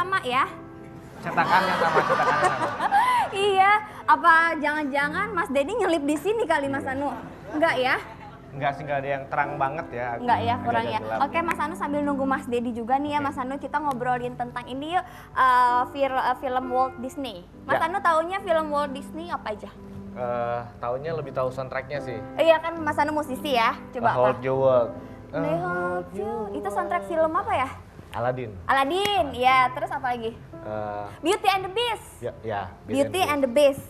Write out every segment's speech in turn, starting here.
sama ya? Cetakannya sama. Iya, apa jangan-jangan Mas Dedi nyelip di sini kali Mas Anu? Enggak ya? Enggak sih, enggak ada yang terang banget ya. Enggak ya, kurang Agak ya. gelap. Oke Mas Anu, sambil nunggu Mas Dedi juga nih ya Mas Anu, kita ngobrolin tentang ini yuk, film Walt Disney. Mas Ya. Anu taunya film Walt Disney apa aja? Taunya lebih tahu soundtracknya sih. Iya kan Mas Anu musisi ya, coba apa? Hold Your World. They hold you. Itu soundtrack film apa ya? Aladdin. Aladdin, ya. Terus apa lagi? Beauty and the Beast. Ya, Beauty and the Beast.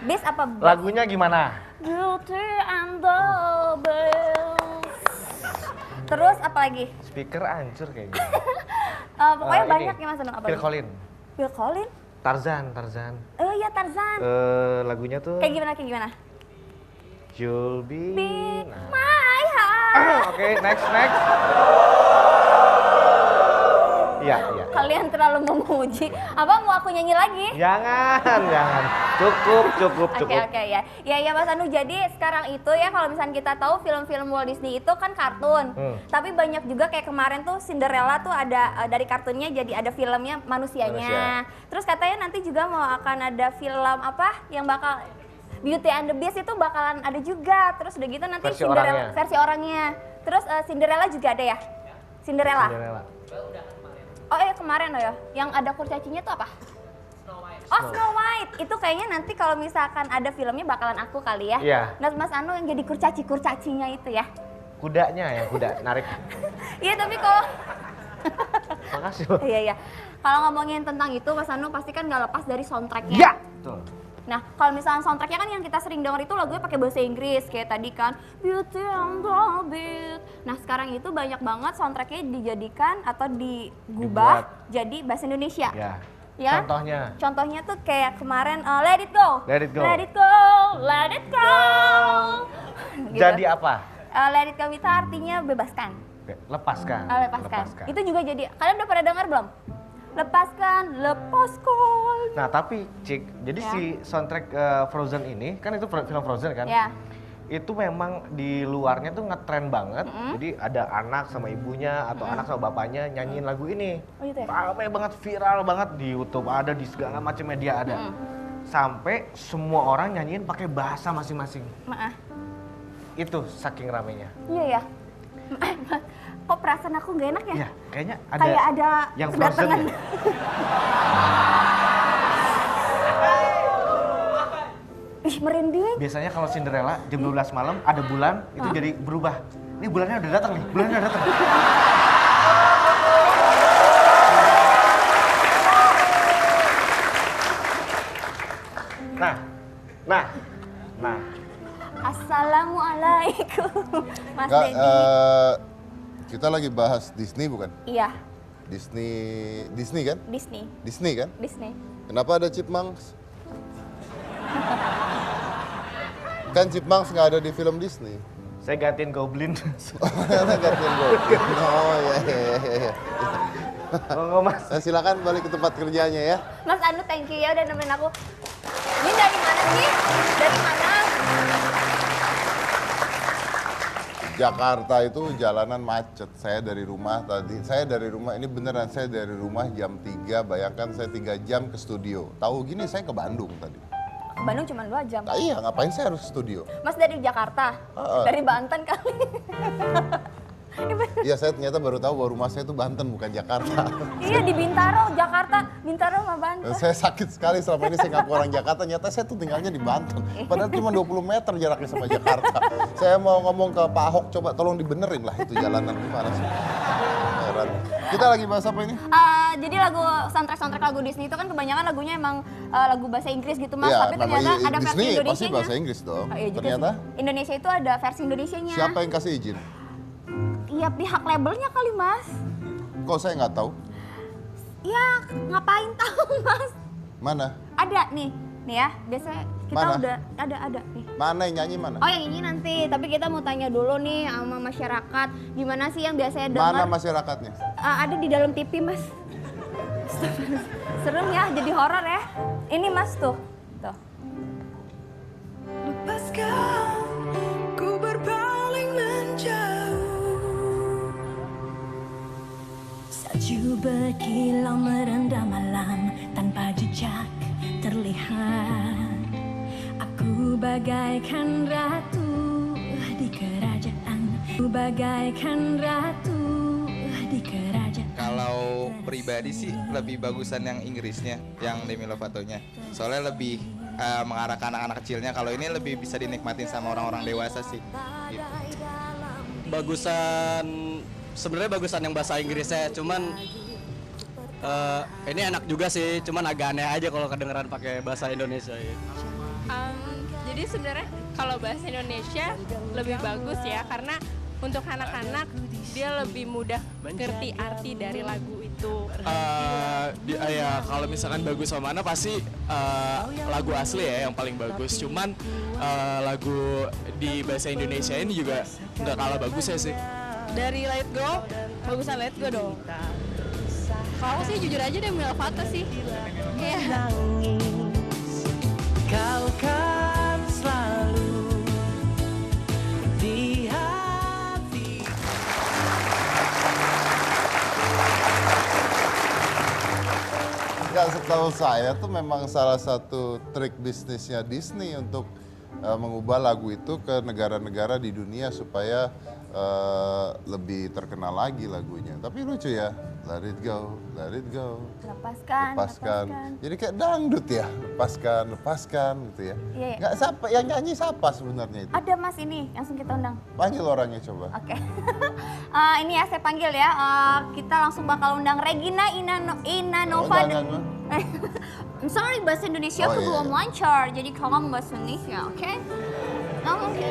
Beast apa? Lagunya gimana? Beauty and the Beast. Terus apa lagi? Speaker hancur kayaknya. Pokoknya Ini, banyak ya Mas Anu. Apa Phil lagi? Collins. Phil Collins? Tarzan. Oh iya Tarzan. Lagunya tuh Kayak gimana? You'll be. Be Nah. my heart. Oke, next. Iya. Kalian terlalu memuji. Apa mau aku nyanyi lagi? Jangan. Cukup. Oke ya. Ya Mas Anu, jadi sekarang itu ya kalau misalnya kita tahu film-film Walt Disney itu kan kartun. Tapi banyak juga kayak kemarin tuh Cinderella tuh ada dari kartunnya jadi ada filmnya manusianya. Terus katanya nanti juga mau akan ada film apa yang bakal Beauty and the Beast itu bakalan ada juga. Terus udah gitu nanti versi orangnya. Terus Cinderella juga ada ya? Cinderella. Oh iya kemarin ya. Yang ada kurcacinya tuh apa? Snow White. Itu kayaknya nanti kalau misalkan ada filmnya bakalan aku kali ya. Iya. Nah Mas Anu yang jadi kurcacinya itu ya. Kudanya ya, kuda narik. Iya tapi kalau Makasih. Iya. Kalau ngomongin tentang itu Mas Anu pasti kan nggak lepas dari soundtracknya. Ya. Betul. Nah, kalau misalnya soundtracknya kan yang kita sering denger itu lagunya pakai bahasa Inggris kayak tadi kan Beauty and the Beast. Nah, sekarang itu banyak banget soundtracknya dijadikan atau digubah jadi bahasa Indonesia. Ya. Contohnya tuh kayak kemarin Let It Go. Let It Go. Let It Go. Let It Go. Gitu. Jadi apa? Let It Go itu artinya bebaskan. Lepaskan. Lepaskan. Itu juga jadi. Kalian udah pada dengar belum? Lepaskan. Nah tapi Cik, jadi si soundtrack Frozen ini, kan itu film Frozen kan? Ya. Itu memang di luarnya tuh ngetren banget. Jadi ada anak sama ibunya atau anak sama bapaknya nyanyiin lagu ini. Oh gitu ya? Ramai banget, viral banget di YouTube, ada di segala macam media ada. Sampai semua orang nyanyiin pakai bahasa masing-masing. Itu saking ramenya. Iya ya. Kok perasaan aku gak enak ya? Iya, kayaknya ada. Kayak ada yang kedatangan. Frozen ya? Ih, merinding. Biasanya kalau Cinderella jam 12 malam ada bulan itu jadi berubah. Ini bulannya udah datang nih, bulannya udah datang. Nah. Assalamualaikum, Mas Nggak, Dedi. kita lagi bahas Disney bukan? Iya, Disney kan? Disney. Disney kan? Disney. Kenapa ada Chipmunks? Kan Chipmunks nggak ada di film Disney. Saya gantiin Goblin. Karena gantian Goblin. Oh iya. Monggo Mas. Nah, silakan balik ke tempat kerjanya ya. Mas Anu, thank you ya udah nemenin aku. Ini dari mana sih? Dari mana? Jakarta itu jalanan macet. Saya dari rumah ini beneran saya dari rumah jam 3, bayangkan saya 3 jam ke studio. Tahu gini saya ke Bandung tadi. Bandung cuma 2 jam. Nah, iya, ngapain saya harus ke studio? Mas dari Jakarta? Dari Banten kali. Iya, saya ternyata baru tahu bahwa rumah saya itu Banten bukan Jakarta. Iya di Bintaro, Jakarta. Bintaro sama Banten. Saya sakit sekali selama ini saya ngaku orang Jakarta, nyata saya tuh tinggalnya di Banten. Padahal cuma 20 meter jaraknya sama Jakarta. Saya mau ngomong ke Pak Ahok, coba tolong dibenerin lah itu jalanan gimana sih. Heran. Kita lagi bahas apa ini? Jadi soundtrack lagu Disney itu kan kebanyakan lagunya emang lagu bahasa Inggris gitu Mas. Iya, Tapi ternyata ada versi Disney Indonesianya. pasti bahasa Inggris dong. Iya juga Ternyata sih. Indonesia itu ada versi Indonesianya. siapa yang kasih izin? Iya pihak labelnya kali Mas. Kok saya nggak tahu? Ya ngapain tahu Mas? Mana? Ada nih ya. Biasanya kita Mana? udah ada nih. Mana yang nyanyi mana? Oh yang ini nanti. Tapi kita mau tanya dulu nih sama masyarakat. Gimana sih yang biasanya dengar? Mana masyarakatnya? Ada di dalam TV Mas. Serem ya, jadi horor ya. Ini Mas tuh. Lepaskan ku berpaling menjauh. Salju berkilau merendam malam tanpa jejak terlihat. Aku bagaikan ratu di kerajaan. Aku bagaikan ratu di kerajaan. Kalau pribadi sih lebih bagusan yang Inggrisnya, yang Demi Lovatonya. Soalnya lebih mengarah ke anak-anak kecilnya. Kalau ini lebih bisa dinikmatin sama orang-orang dewasa sih. Gitu. Sebenarnya bagusan yang bahasa Inggrisnya, cuman ini enak juga sih, cuman agak aneh aja kalau kedengeran pakai bahasa Indonesia ya. Jadi sebenarnya kalau bahasa Indonesia lebih bagus ya, karena untuk anak-anak dia lebih mudah ngerti arti dari lagu itu. Ya kalau misalkan bagus sama mana pasti lagu asli ya yang paling bagus. Cuman lagu di bahasa Indonesia ini juga nggak kalah bagusnya sih. Dari Let Go, bagusan Let Go dong. Kalau aku sih jujur aja Demi Lovato sih. Iya. Kau kan selalu di hati. Nggak, setahu saya tuh memang salah satu trik bisnisnya Disney untuk mengubah lagu itu ke negara-negara di dunia supaya lebih terkenal lagi lagunya. Tapi lucu ya, let it go, let it go. Lepaskan. Jadi kayak dangdut ya, lepaskan gitu ya. Iya. Nggak siapa, yang nyanyi siapa sebenarnya itu? Ada Mas ini, langsung kita undang. Panggil orangnya coba. Oke. Ini ya saya panggil ya. Kita langsung bakal undang Regina Inanova. Jangan, I'm sorry, bahasa Indonesia aku iya, belum iya. lancar, jadi kalau bahasa Indonesia, oke? Oke.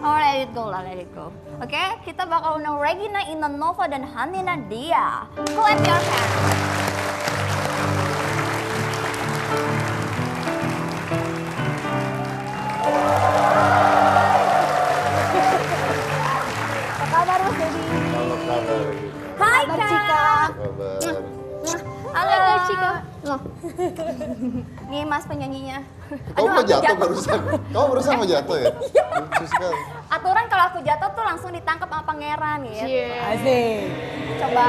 Oh, let it go lah, let it go. Oke, kita bakal undang Regina Inanova dan Hani Nadia. Clap your hands. Apa kabar Mas Dedi? Halo kabar. Hai Kak. Kabar. Halo Cika. Loh. Nih Mas penyanyinya. Kamu mau aku jatuh barusan? Kamu barusan mau jatuh ya? Lucu sekali. Aturan kalau aku jatuh tuh langsung ditangkap sama pangeran ya. Asik. Coba.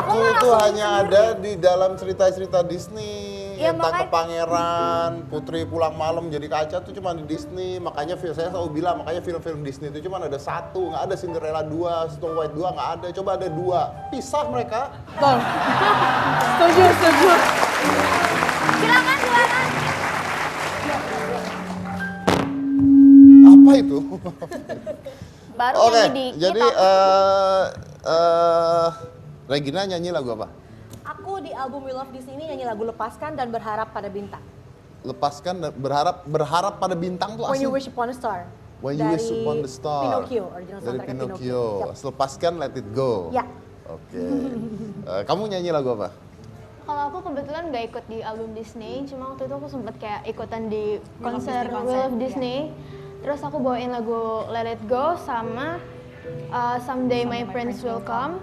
Itu hanya ada di dalam cerita-cerita Disney. Iya, Tentang makanya- pangeran, putri pulang malam jadi kaca tuh cuma di Disney. Makanya saya selalu bilang, makanya film-film Disney itu cuma ada satu, nggak ada Cinderella 2, Snow White 2, nggak ada. Coba ada 2, pisah mereka. Setuju. Silakan. Apa itu? Baru Oke, nyanyi di jadi kita. Regina nyanyi lagu apa? Aku di album We Love Disney ini nyanyi lagu Lepaskan dan Berharap pada Bintang. Lepaskan dan berharap pada bintang tuh When You asli. Wish Upon a Star. When You Wish Upon the Star. Pinocchio, original Dari soundtrack Pinocchio. Siap. Lepaskan Let It Go. Ya. Oke. Kamu nyanyi lagu apa? Kalau aku kebetulan nggak ikut di album Disney, cuma waktu itu aku sempet kayak ikutan di konser Disney We Love konser, Disney. Terus aku bawain lagu Let It Go sama Someday My Prince Will Come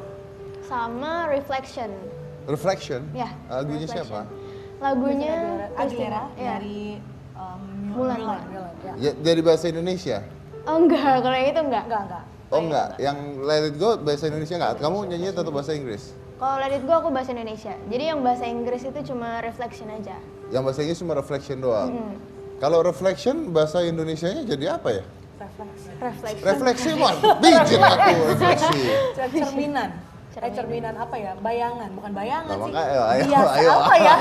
sama Reflection. Reflection? Ya. Lagunya Reflection. siapa? Lagunya Aguilera ya. dari Mulan. ya. Ya, dari bahasa Indonesia? Oh enggak, kalau yang itu enggak. Enggak. Oh enggak, yang Let It Go bahasa Indonesia enggak? Kamu nyanyinya tetap bahasa Inggris? Kalau Let It Go aku bahasa Indonesia. Jadi yang bahasa Inggris itu cuma Reflection aja. Yang bahasa Inggris cuma Reflection doang? Kalau Reflection bahasa Indonesianya jadi apa ya? Reflection. Refleksi mah, bijil aku refleksi. Cerminan. Cerminan apa ya? Bayangan, bukan bayangan Nah, sih. makanya ayo. Apa ya?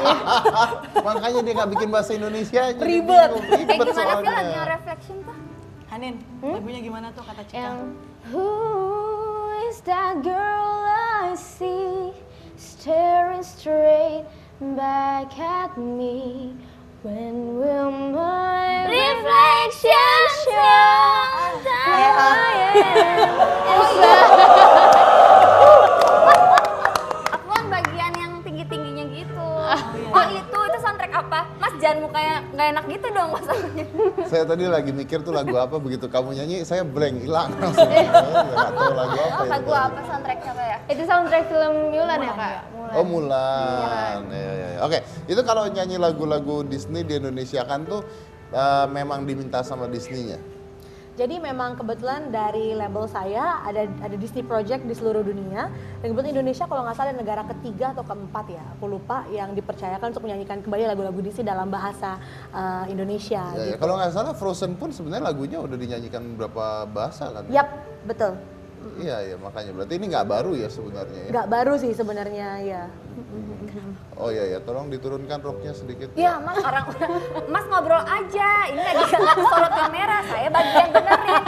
Makanya dia nggak bikin bahasa Indonesia aja. Ribet. Kayak gimana sih soalnya. lagunya Reflection tuh? Hanin, lagunya gimana tuh kata Cika? Yang Who is that girl I see staring straight back at me? When will my reflection show that I Aku kan bagian yang tinggi-tingginya gitu. Oh itu soundtrack apa? Mas jangan mukanya nggak enak gitu dong masalahnya. Saya tadi lagi mikir tuh lagu apa, begitu kamu nyanyi saya blank, hilang langsung. Nggak tahu lagu apa ya. Lagu apa soundtracknya apa ya? Itu soundtrack film Mulan ya kak? Oh Mulan. Ya. Oke, itu kalau nyanyi lagu-lagu Disney di Indonesia kan tuh memang diminta sama Disney-nya. Jadi memang kebetulan dari label saya ada Disney Project di seluruh dunia. Dan kebetulan Indonesia kalau nggak salah negara ketiga atau keempat ya, aku lupa, yang dipercayakan untuk menyanyikan kembali lagu-lagu Disney dalam bahasa Indonesia. Ya, gitu. kalau nggak salah Frozen pun sebenarnya lagunya udah dinyanyikan beberapa bahasa kan? Yap, betul. Iya, makanya berarti ini nggak baru ya sebenarnya ya? Nggak baru sih sebenarnya ya. Oh iya, tolong diturunkan roknya sedikit. Iya, Mas, Mas ngobrol aja. Ini lagi nggak kesorot kamera, saya bagian benerin.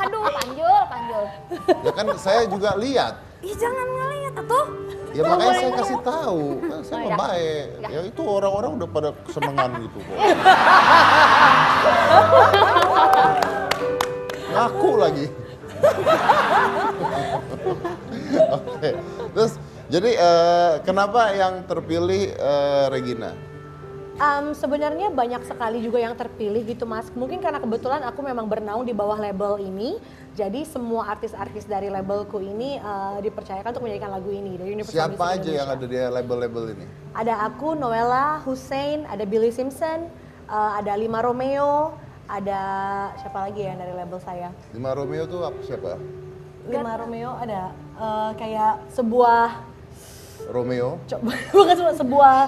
Aduh, panjul. Ya kan saya juga lihat. Ih, jangan ngeliat atuh. Ya makanya saya kasih tahu, kan saya Oh, mah ya. baik. Ya itu orang-orang udah pada kesenangan gitu kok. Ngaku lagi. Oke, terus jadi kenapa yang terpilih Regina? Sebenarnya banyak sekali juga yang terpilih gitu Mas. Mungkin karena kebetulan aku memang bernaung di bawah label ini. Jadi semua artis-artis dari labelku ini dipercayakan untuk menyanyikan lagu ini dari Universal Siapa Music aja Indonesia. yang ada di label-label ini? Ada aku, Noella, Hussein, ada Billy Simpson, ada Lima Romeo, ada siapa lagi ya dari label saya? Lima Romeo tuh siapa? Lima Romeo ada kayak sebuah Romeo? bukan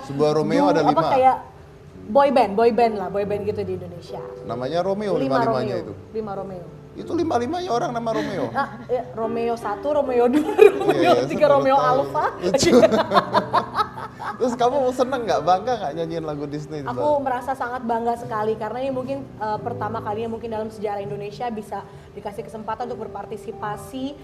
Sebuah Romeo ada apa 5? kayak boy band gitu di Indonesia. Namanya Romeo, Lima lima-limanya Romeo. itu? Lima Romeo. Itu lima-limanya orang nama Romeo? Ya, Romeo 1, Romeo 2, Romeo 3, saya baru Romeo tahu. Alpha. Lucu. Terus kamu seneng nggak, bangga nggak nyanyiin lagu Disney? Aku merasa sangat bangga sekali karena ini mungkin pertama kalinya mungkin dalam sejarah Indonesia bisa dikasih kesempatan untuk berpartisipasi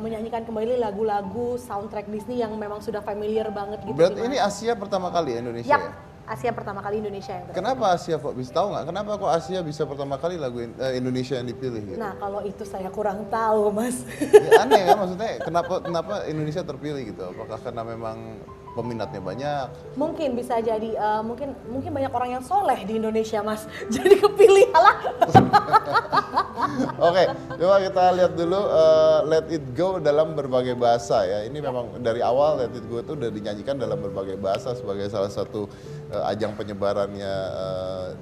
menyanyikan kembali lagu-lagu soundtrack Disney yang memang sudah familiar banget gitu. Berarti sih, ini Mas. Asia pertama kali ya Indonesia Yap, ya? Asia pertama kali Indonesia yang Kenapa Asia kok? Bisa tahu nggak? Kenapa kok Asia bisa pertama kali lagu Indonesia yang dipilih? Gitu? Nah kalau itu saya kurang tahu Mas. Ya, aneh kan maksudnya kenapa Indonesia terpilih gitu? Apakah karena memang peminatnya banyak? Mungkin bisa jadi mungkin banyak orang yang soleh di Indonesia Mas. Jadi kepilih lah. Oke, coba kita lihat dulu Let It Go dalam berbagai bahasa ya. Ini memang dari awal Let It Go itu udah dinyanyikan dalam berbagai bahasa sebagai salah satu ajang penyebarannya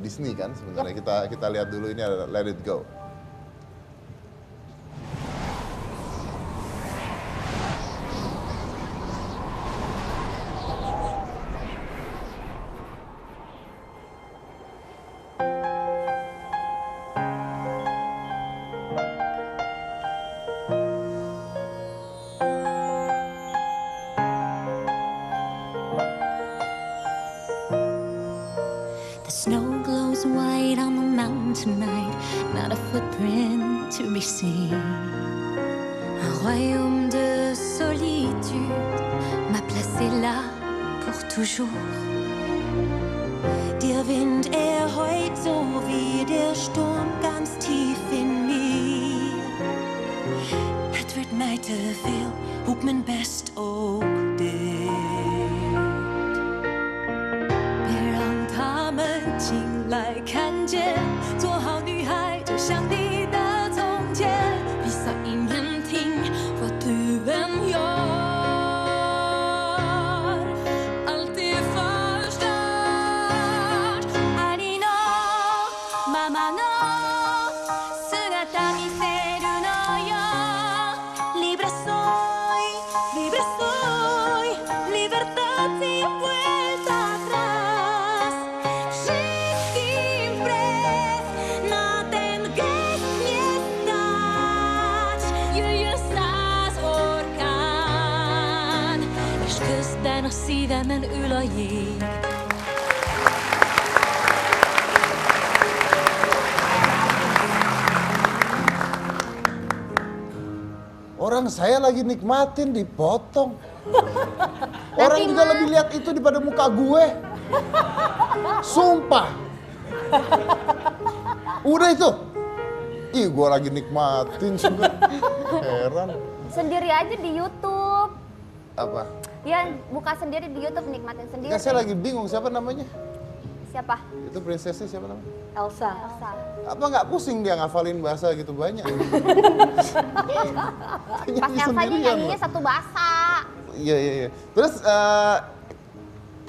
Disney kan sebenarnya. Kita lihat dulu ini ada Let It Go. The snow glows white on the mountain tonight, not a footprint to be seen. Un royaume de solitude m'a placé là pour toujours. Der Wind heult so wie der Sturm ganz tief in mir. Het wordt mij te veel, hoek mijn best ook dit. 别让他们进来看见，做好女孩就像你的从前。Visa ingenting vad du än gör. Allt är förstört. Arino, mamma no, 姿見せるのよ。Libre soy, libertad sin vuelta atrás. Sin pres, no tengas miedad. Jyljösas orkan, és közben a szívemen ül a jég. Orang saya lagi nikmatin dipotong. Orang juga lebih lihat itu daripada muka gue. Sumpah. Udah itu. Ih, gue lagi nikmatin juga. Heran. Sendiri aja di YouTube. Apa? Ya, buka sendiri di YouTube, nikmatin sendiri. Kan saya lagi bingung siapa namanya? Siapa? Itu prinsesnya siapa namanya? Elsa. Apa nggak pusing dia ngafalin bahasa gitu banyak? Pas Elsanya nyanyinya satu bahasa. Iya. Terus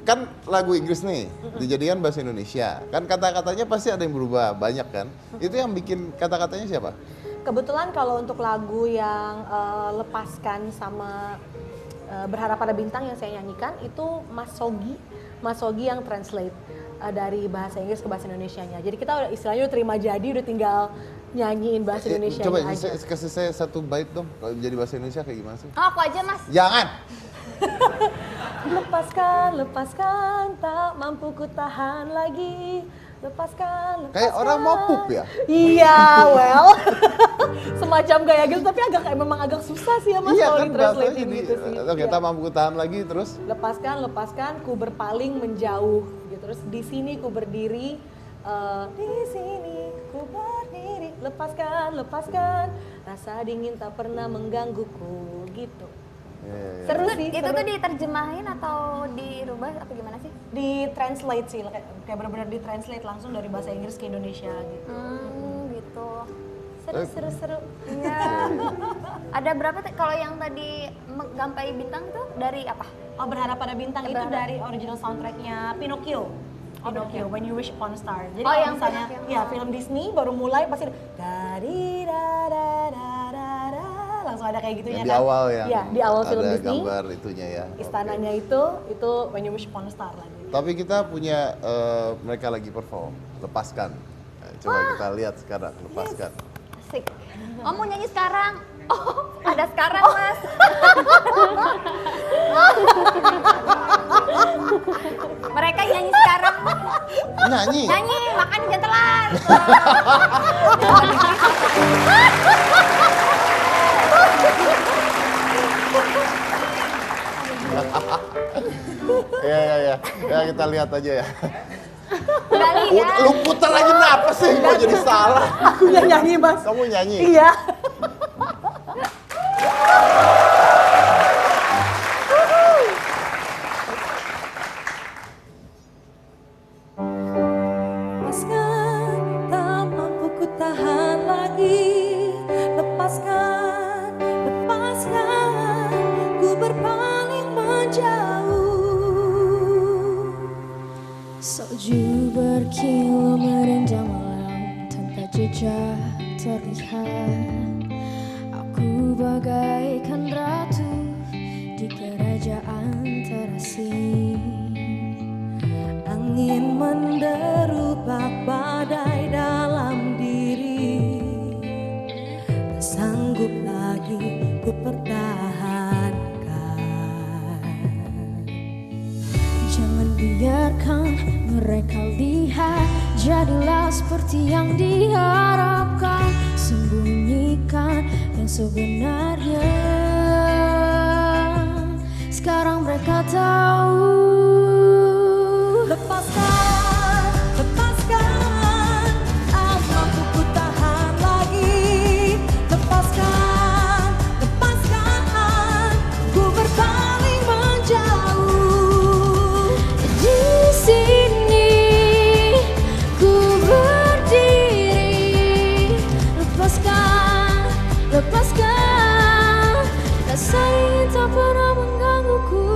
kan lagu Inggris nih dijadikan bahasa Indonesia. Kan kata-katanya pasti ada yang berubah banyak kan. Itu yang bikin kata-katanya siapa? Kebetulan kalau untuk lagu yang Lepaskan sama Berharap Pada Bintang yang saya nyanyikan itu Mas Sogi yang translate dari bahasa Inggris ke bahasa Indonesianya. Jadi kita udah istilahnya udah terima jadi, udah tinggal nyanyiin bahasa Indonesia Coba aja. kasih saya satu bait dong, kalau jadi bahasa Indonesia kayak gimana sih? Oh, aku aja Mas. Jangan! Lepaskan, tak mampu ku tahan lagi. Lepaskan. Kayak orang mau pup ya? Iya, well. Semacam gaya gitu, tapi memang agak susah sih ya Mas kalau ditranslate gitu sih. Oke, tak mampu ku tahan lagi, terus? Lepaskan, ku berpaling menjauh. Gitu. Terus di sini ku berdiri, di sini ku berdiri. Lepaskan, rasa dingin tak pernah menggangguku, gitu. Seru sih. Itu tuh diterjemahin atau dirubah apa gimana sih? Di-translate sih, kayak benar-benar di-translate langsung dari bahasa Inggris ke Indonesia gitu. Gitu. Seru. Iya. Ada berapa kalau yang tadi Gapai Bintang tuh dari apa? Oh, Berharap Pada Bintang itu dari original soundtracknya Pinocchio. When You Wish Upon a Star. Jadi kalau yang misalnya ya film Disney baru mulai pasti langsung ada kayak gitunya di awal ya. Iya, di awal film ada Disney. gambar itunya ya. Istananya itu When You Wish Upon a Star lagi. Tapi kita punya mereka lagi perform, Lepaskan. Coba kita lihat sekarang, Lepaskan. Asik. Oh, mau nyanyi sekarang? Oh, ada sekarang Mas. Mereka nyanyi sekarang. Nyanyi? Nyanyi, makanya jangan telat. Ya, kita lihat aja ya. Lihat. Lu putar lagi kenapa sih? Gua jadi salah. Aku yang nyanyi, Mas. Kamu nyanyi? Iya. Lepaskan, tak mampu ku tahan lagi. Lepaskan, ku berpaling menjauh. Salju berkilau merendam malam tanpa jejak terlihat. Aku bagaikan ratu di kerajaan terasing. Angin menderu bak badai dalam diri. Tak sanggup lagi ku pertahankan. Jangan biarkan mereka lihat, jadilah seperti yang diharapkan. Sembunyikan yang sebenarnya. Sekarang mereka tahu. Lepaskan, tak mampu ku tahan lagi. Lepaskan, ku berpaling menjauh. Di sini ku berdiri. Lepaskan, rasa ingin tak pernah menggangguku.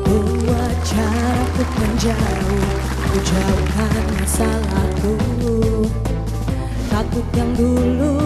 Buat cara untuk menjauh, ku jauhkan masa lalu. Takut yang dulu